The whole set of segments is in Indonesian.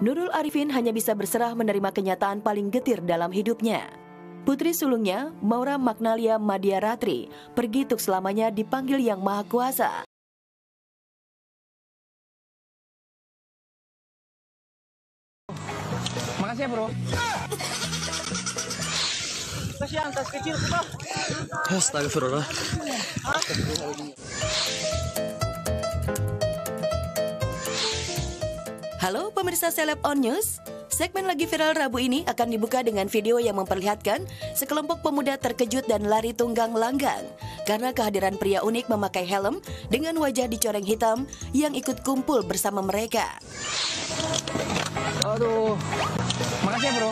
Nurul Arifin hanya bisa berserah menerima kenyataan paling getir dalam hidupnya. Putri sulungnya, Maura Magnalia Madiaratri, pergi untuk selamanya dipanggil Yang Maha Kuasa. Makasih ya, bro. Kasihan, tas kecil, bro. Astagfirullah. Halo pemirsa Seleb On News, segmen lagi viral Rabu ini akan dibuka dengan video yang memperlihatkan sekelompok pemuda terkejut dan lari tunggang langgang karena kehadiran pria unik memakai helm dengan wajah dicoreng hitam yang ikut kumpul bersama mereka. Aduh, makasih ya, bro.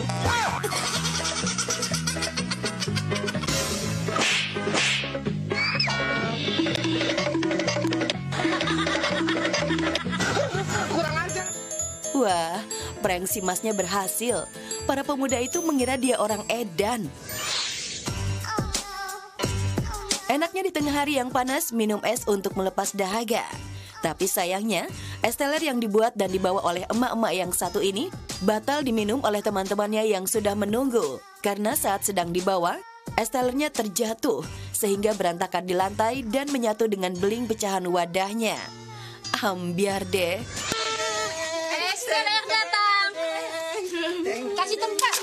Kurang ajar. Wah, prank si masnya berhasil. Para pemuda itu mengira dia orang edan. Enaknya di tengah hari yang panas minum es untuk melepas dahaga. Tapi sayangnya, es teler yang dibuat dan dibawa oleh emak-emak yang satu ini batal diminum oleh teman-temannya yang sudah menunggu. Karena saat sedang dibawa, es telernya terjatuh sehingga berantakan di lantai dan menyatu dengan beling pecahan wadahnya. Biar deh. Es teler datang. Kasih tempat.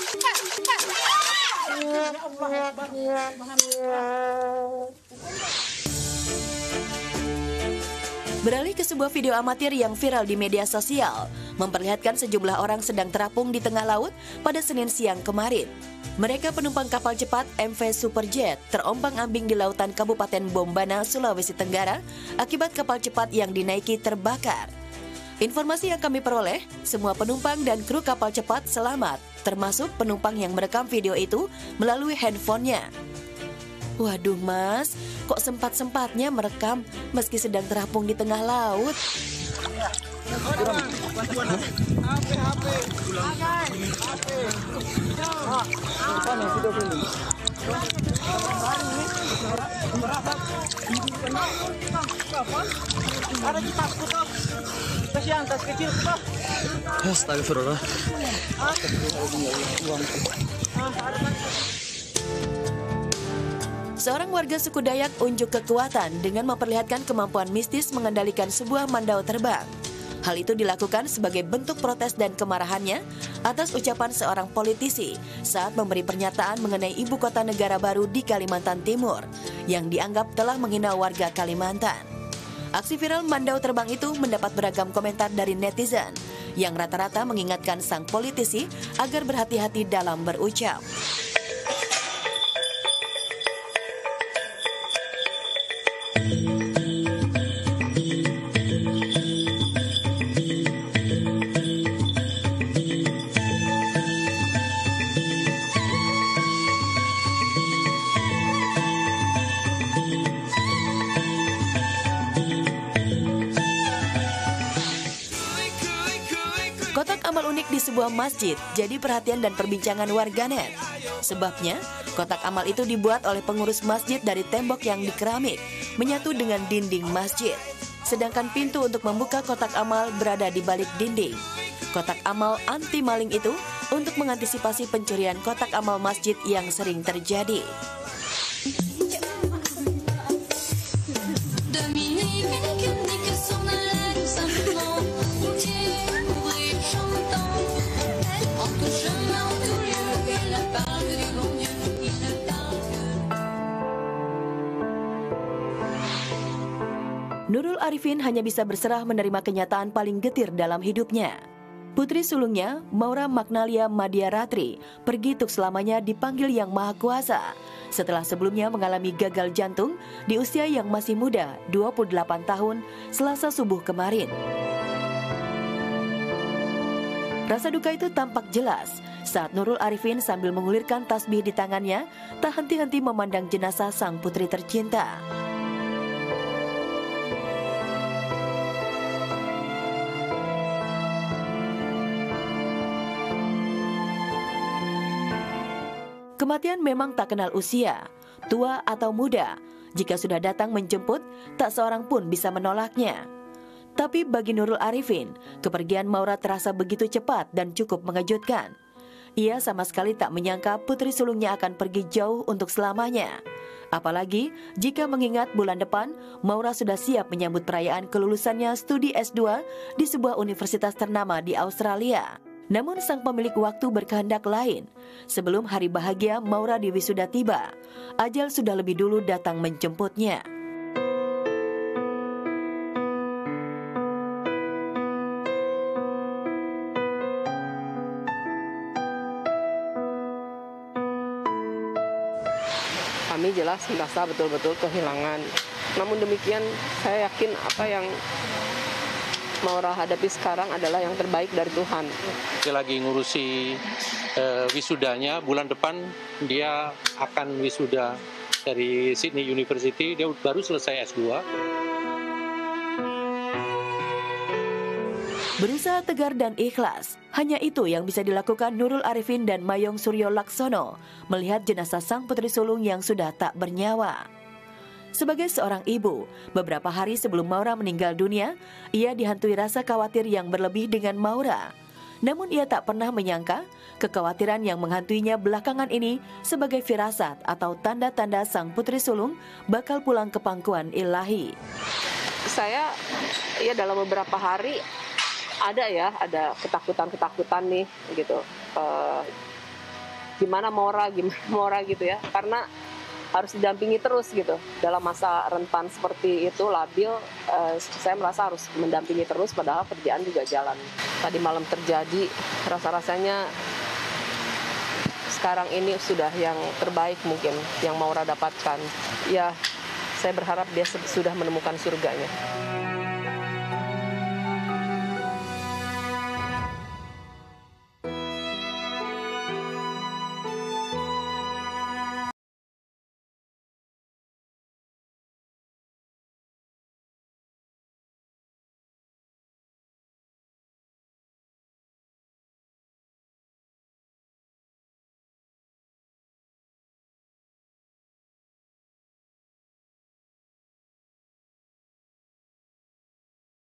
Beralih ke sebuah video amatir yang viral di media sosial, memperlihatkan sejumlah orang sedang terapung di tengah laut pada Senin siang kemarin. Mereka penumpang kapal cepat MV Superjet terombang-ambing di lautan Kabupaten Bombana, Sulawesi Tenggara akibat kapal cepat yang dinaiki terbakar. Informasi yang kami peroleh, semua penumpang dan kru kapal cepat selamat, termasuk penumpang yang merekam video itu melalui handphonenya. Waduh mas, kok sempat-sempatnya merekam meski sedang terapung di tengah laut? Kasihan, tas kecil, bro. Astagfirullah. Seorang warga suku Dayak unjuk kekuatan dengan memperlihatkan kemampuan mistis mengendalikan sebuah mandau terbang. Hal itu dilakukan sebagai bentuk protes dan kemarahannya atas ucapan seorang politisi saat memberi pernyataan mengenai ibu kota negara baru di Kalimantan Timur yang dianggap telah menghina warga Kalimantan. Aksi viral mandau terbang itu mendapat beragam komentar dari netizen yang rata-rata mengingatkan sang politisi agar berhati-hati dalam berucap. Kotak amal unik di sebuah masjid jadi perhatian dan perbincangan warganet. Sebabnya, kotak amal itu dibuat oleh pengurus masjid dari tembok yang dikeramik, menyatu dengan dinding masjid. Sedangkan pintu untuk membuka kotak amal berada di balik dinding. Kotak amal anti maling itu untuk mengantisipasi pencurian kotak amal masjid yang sering terjadi. Nurul Arifin hanya bisa berserah menerima kenyataan paling getir dalam hidupnya. Putri sulungnya, Maura Magnalia Madiaratri, pergi untuk selamanya dipanggil Yang Maha Kuasa setelah sebelumnya mengalami gagal jantung di usia yang masih muda, 28 tahun, Selasa subuh kemarin. Rasa duka itu tampak jelas saat Nurul Arifin sambil mengulirkan tasbih di tangannya tak henti-henti memandang jenazah sang putri tercinta. Kematian memang tak kenal usia, tua atau muda. Jika sudah datang menjemput, tak seorang pun bisa menolaknya. Tapi bagi Nurul Arifin, kepergian Maura terasa begitu cepat dan cukup mengejutkan. Ia sama sekali tak menyangka putri sulungnya akan pergi jauh untuk selamanya. Apalagi jika mengingat bulan depan, Maura sudah siap menyambut perayaan kelulusannya studi S2 di sebuah universitas ternama di Australia. Namun sang pemilik waktu berkehendak lain. Sebelum hari bahagia Maura di wisuda tiba, ajal sudah lebih dulu datang menjemputnya. Kami jelas merasa betul-betul kehilangan. Namun demikian, saya yakin apa yang Maura hadapi sekarang adalah yang terbaik dari Tuhan. Dia lagi ngurusi wisudanya, bulan depan dia akan wisuda dari Sydney University, dia baru selesai S2. Berusaha tegar dan ikhlas, hanya itu yang bisa dilakukan Nurul Arifin dan Mayong Suryo Laksono melihat jenazah sang putri sulung yang sudah tak bernyawa. Sebagai seorang ibu, beberapa hari sebelum Maura meninggal dunia, ia dihantui rasa khawatir yang berlebih dengan Maura. Namun ia tak pernah menyangka kekhawatiran yang menghantuinya belakangan ini sebagai firasat atau tanda-tanda sang putri sulung bakal pulang ke pangkuan ilahi. Saya dalam beberapa hari ada ketakutan nih gitu. Gimana Maura gitu ya, karena harus didampingi terus gitu dalam masa rentan seperti itu labil. Saya merasa harus mendampingi terus, padahal kerjaan juga jalan. Tadi malam terjadi, rasanya sekarang ini sudah yang terbaik mungkin yang Maura dapatkan. Ya, saya berharap dia sudah menemukan surganya.